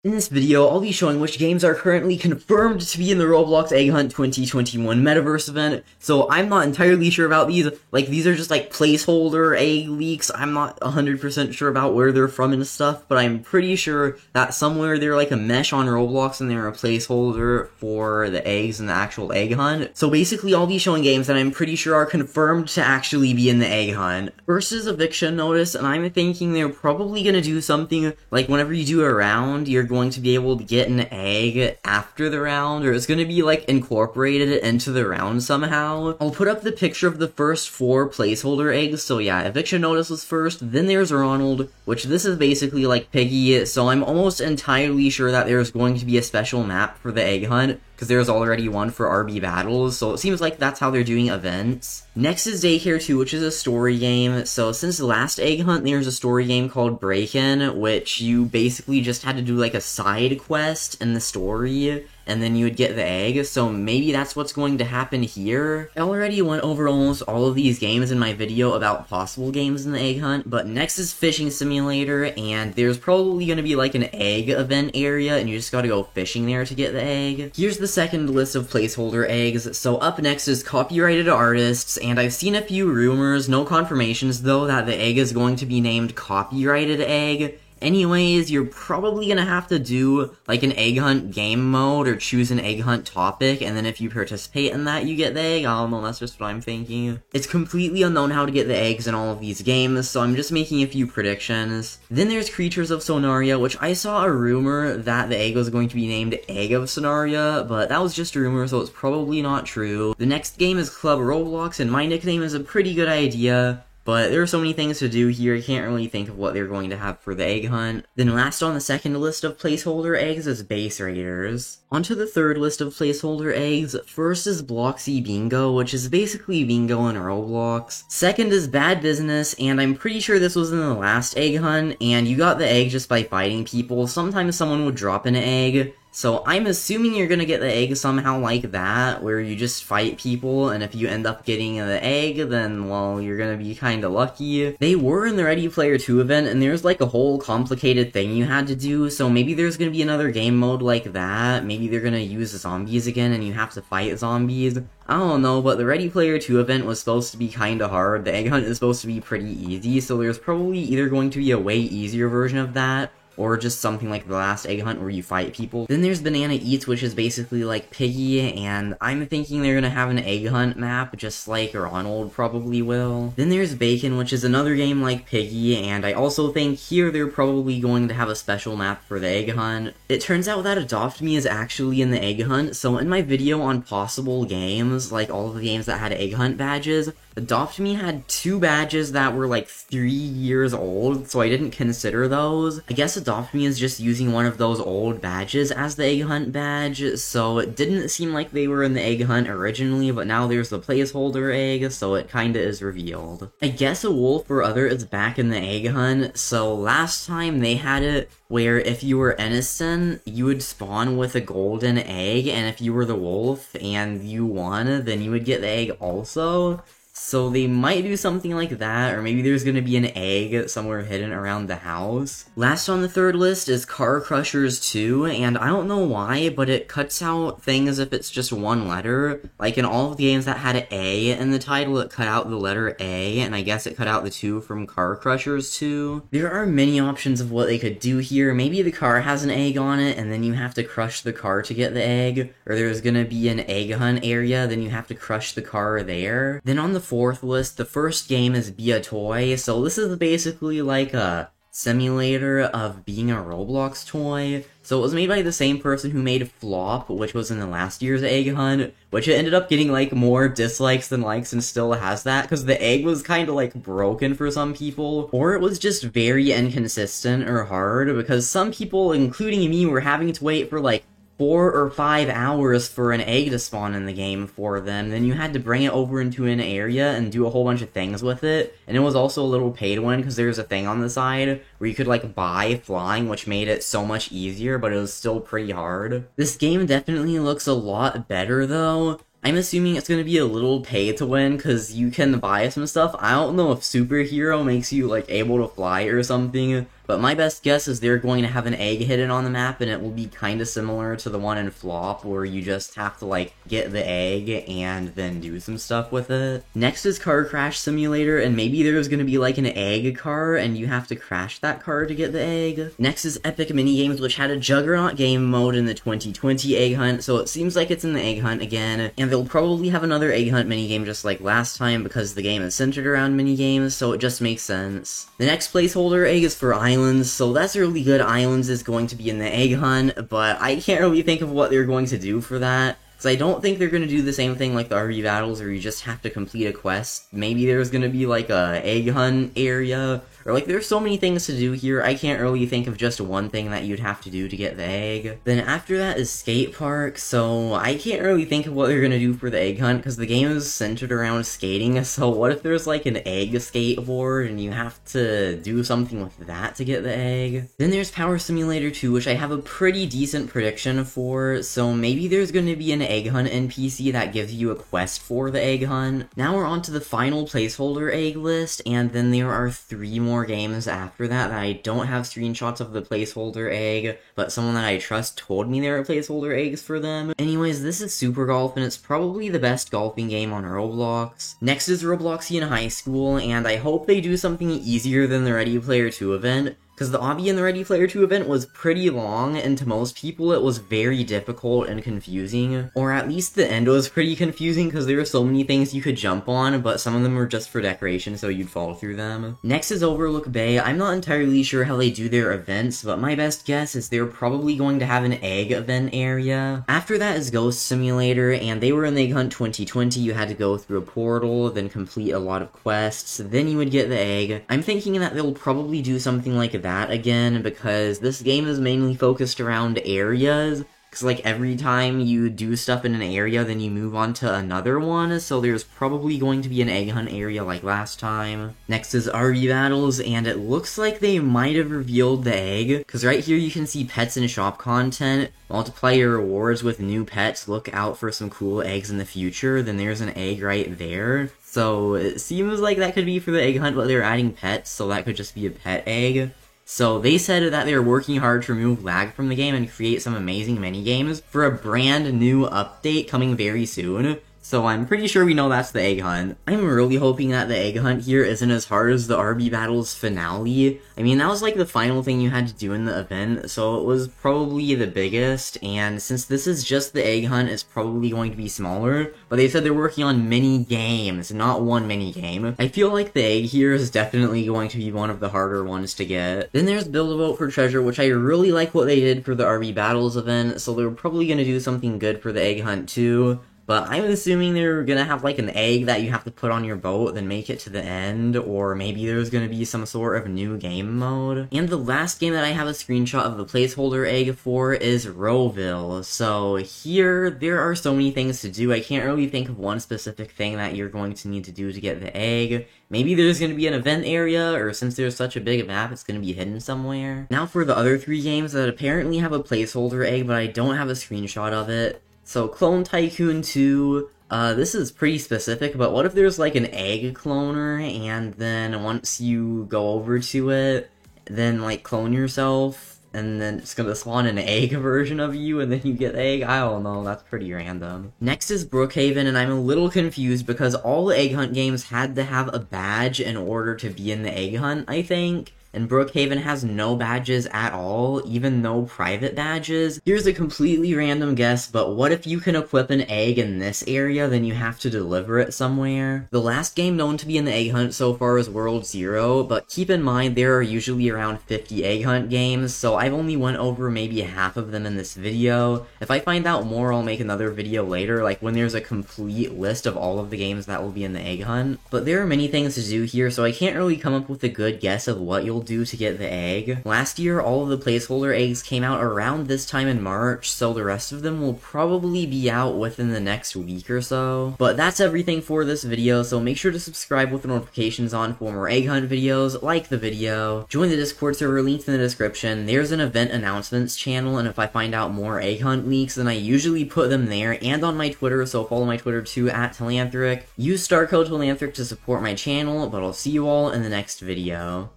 In this video, I'll be showing which games are currently confirmed to be in the Roblox Egg Hunt 2021 Metaverse event, so I'm not entirely sure about these. These are just placeholder egg leaks. I'm not 100% sure about where they're from and stuff, but I'm pretty sure that somewhere they're a mesh on Roblox and they're a placeholder for the eggs in the actual Egg Hunt. So basically, I'll be showing games that I'm pretty sure are confirmed to actually be in the Egg Hunt. First is Eviction Notice, and I'm thinking they're probably gonna do something like whenever you do a round, you're going to be able to get an egg after the round, or it's going to be incorporated into the round somehow. I'll put up the picture of the first 4 placeholder eggs. So yeah, Eviction Notice was first, then there's Ronald, which this is basically like Piggy, so I'm almost entirely sure that there's going to be a special map for the Egg Hunt, because there's already one for RB Battles, so it seems like that's how they're doing events. Next is Daycare 2, which is a story game. So since the last Egg Hunt, there's a story game called Break-In, which you basically just had to do a side quest in the story, and then you would get the egg, so maybe that's what's going to happen here. I already went over almost all of these games in my video about possible games in the Egg Hunt, but next is Fishing Simulator, and there's probably going to be an egg event area, and you just gotta go fishing there to get the egg. Here's the second list of placeholder eggs. So up next is Copyrighted Artists, and I've seen a few rumors, no confirmations though, that the egg is going to be named Copyrighted Egg. Anyways, you're probably gonna have to do an Egg Hunt game mode or choose an Egg Hunt topic, and then if you participate in that, you get the egg. I don't know, that's just what I'm thinking. It's completely unknown how to get the eggs in all of these games, so I'm just making a few predictions. Then there's Creatures of Sonaria, which I saw a rumor that the egg was going to be named Egg of Sonaria, but that was just a rumor, so it's probably not true. The next game is Club Roblox, and my nickname is a pretty good idea, but there are so many things to do here, I can't really think of what they're going to have for the Egg Hunt. Then last on the second list of placeholder eggs is Base Raiders. Onto the third list of placeholder eggs, first is Bloxy Bingo, which is basically bingo in Roblox. Second is Bad Business, and I'm pretty sure this was in the last Egg Hunt, and you got the egg just by fighting people. Sometimes someone would drop an egg, so I'm assuming you're gonna get the egg somehow like that, where you just fight people, and if you end up getting the egg, then, well, you're gonna be kinda lucky. They were in the Ready Player 2 event, and there's a whole complicated thing you had to do, so maybe there's gonna be another game mode like that. Maybe they're gonna use zombies again, and you have to fight zombies. I don't know, but the Ready Player 2 event was supposed to be kinda hard. The Egg Hunt is supposed to be pretty easy, so there's probably either going to be a way easier version of that, or just something like the last Egg Hunt where you fight people. Then there's Banana Eats, which is basically like Piggy, and I'm thinking they're gonna have an Egg Hunt map, just like Ronald probably will. Then there's Bacon, which is another game like Piggy, and I also think here they're probably going to have a special map for the Egg Hunt. It turns out that Adopt Me is actually in the Egg Hunt, so in my video on possible games, all of the games that had Egg Hunt badges, Adopt Me had 2 badges that were 3 years old, so I didn't consider those. I guess Adopt Me is just using one of those old badges as the Egg Hunt badge, so it didn't seem like they were in the Egg Hunt originally, but now there's the placeholder egg, so it kinda is revealed. I guess a wolf or other is back in the Egg Hunt, so last time they had it where if you were innocent, you would spawn with a golden egg, and if you were the wolf and you won, then you would get the egg also. So they might do something like that, or maybe there's gonna be an egg somewhere hidden around the house. Last on the third list is Car Crushers 2, and I don't know why, but it cuts out things if it's just one letter. In all of the games that had an A in the title, it cut out the letter A, and I guess it cut out the 2 from Car Crushers 2. There are many options of what they could do here. Maybe the car has an egg on it, and then you have to crush the car to get the egg, or there's gonna be an Egg Hunt area, then you have to crush the car there. Then on the fourth list, the first game is Be a Toy, so this is basically a simulator of being a Roblox toy. So it was made by the same person who made Flop, which was in the last year's Egg Hunt, which it ended up getting more dislikes than likes and still has that, because the egg was kinda broken for some people, or it was just very inconsistent or hard, because some people, including me, were having to wait for 4 or 5 hours for an egg to spawn in the game for them. Then you had to bring it over into an area and do a whole bunch of things with it. And it was also a little paid one because there's a thing on the side where you could buy flying, which made it so much easier, but it was still pretty hard. This game definitely looks a lot better though. I'm assuming it's gonna be a little pay to win, cause you can buy some stuff. I don't know if Superhero makes you, able to fly or something, but my best guess is they're going to have an egg hidden on the map, and it will be kinda similar to the one in Flop, where you just have to, like, get the egg and then do some stuff with it. Next is Car Crash Simulator, and maybe there's gonna be, like, an egg car, and you have to crash that car to get the egg. Next is Epic Minigames, which had a Juggernaut game mode in the 2020 Egg Hunt, so it seems like it's in the Egg Hunt again, and they'll probably have another Egg Hunt minigame just like last time, because the game is centered around minigames, so it just makes sense. The next placeholder egg is for Islands, so that's really good. Islands is going to be in the Egg Hunt, but I can't really think of what they're going to do for that. So I don't think they're going to do the same thing like the RV battles where you just have to complete a quest. Maybe there's going to be like a egg hunt area, or like there's so many things to do here, I can't really think of just one thing that you'd have to do to get the egg. Then after that is Skate Park, so I can't really think of what they're going to do for the egg hunt because the game is centered around skating, so what if there's like an egg skateboard and you have to do something with that to get the egg? Then there's Power Simulator 2, which I have a pretty decent prediction for, so maybe there's going to be an egg hunt NPC that gives you a quest for the egg hunt. Now we're on to the final placeholder egg list, and then there are 3 more games after that I don't have screenshots of the placeholder egg, but someone that I trust told me there are placeholder eggs for them. Anyways, this is Super Golf, and it's probably the best golfing game on Roblox. Next is Robloxian High School, and I hope they do something easier than the Ready Player 2 event, because the obby in the Ready Player 2 event was pretty long, and to most people it was very difficult and confusing. Or at least the end was pretty confusing, because there were so many things you could jump on, but some of them were just for decoration, so you'd fall through them. Next is Overlook Bay. I'm not entirely sure how they do their events, but my best guess is they're probably going to have an egg event area. After that is Ghost Simulator, and they were in the Egg Hunt 2020. You had to go through a portal, then complete a lot of quests, then you would get the egg. I'm thinking that they'll probably do something like that again, because this game is mainly focused around areas, because like every time you do stuff in an area then you move on to another one, so there's probably going to be an egg hunt area like last time. Next is RV battles, and it looks like they might have revealed the egg, because right here you can see pets and shop content, multiply your rewards with new pets, look out for some cool eggs in the future, then there's an egg right there. So it seems like that could be for the egg hunt, but they're adding pets, so that could just be a pet egg. So they said that they're working hard to remove lag from the game and create some amazing minigames for a brand new update coming very soon. So I'm pretty sure we know that's the egg hunt. I'm really hoping that the egg hunt here isn't as hard as the RB Battles finale. I mean, that was like the final thing you had to do in the event, so it was probably the biggest, and since this is just the egg hunt, it's probably going to be smaller, but they said they're working on mini games, not one mini game. I feel like the egg here is definitely going to be one of the harder ones to get. Then there's Build a Boat for Treasure, which I really like what they did for the RB Battles event, so they're probably going to do something good for the egg hunt too. But I'm assuming they're gonna have like an egg that you have to put on your boat, then make it to the end, or maybe there's gonna be some sort of new game mode. And the last game that I have a screenshot of the placeholder egg for is Rowville. So here, there are so many things to do, I can't really think of one specific thing that you're going to need to do to get the egg. Maybe there's gonna be an event area, or since there's such a big map, it's gonna be hidden somewhere. Now for the other 3 games that apparently have a placeholder egg, but I don't have a screenshot of it. So, Clone Tycoon 2, this is pretty specific, but what if there's like an egg cloner, and then once you go over to it, then like clone yourself, and then it's gonna spawn an egg version of you, and then you get the egg? I don't know, that's pretty random. Next is Brookhaven, and I'm a little confused because all the egg hunt games had to have a badge in order to be in the egg hunt, I think. And Brookhaven has no badges at all, even no private badges. Here's a completely random guess, but what if you can equip an egg in this area, then you have to deliver it somewhere? The last game known to be in the egg hunt so far is World Zero, but keep in mind there are usually around 50 egg hunt games, so I've only went over maybe half of them in this video. If I find out more, I'll make another video later, like when there's a complete list of all of the games that will be in the egg hunt. But there are many things to do here, so I can't really come up with a good guess of what you'll do to get the egg. Last year, all of the placeholder eggs came out around this time in March, so the rest of them will probably be out within the next week or so. But that's everything for this video, so make sure to subscribe with the notifications on for more egg hunt videos, like the video, join the Discord server, linked in the description. There's an event announcements channel, and if I find out more egg hunt leaks, then I usually put them there and on my Twitter, so follow my Twitter too, @Telanthric. Use star code Telanthric to support my channel, but I'll see you all in the next video.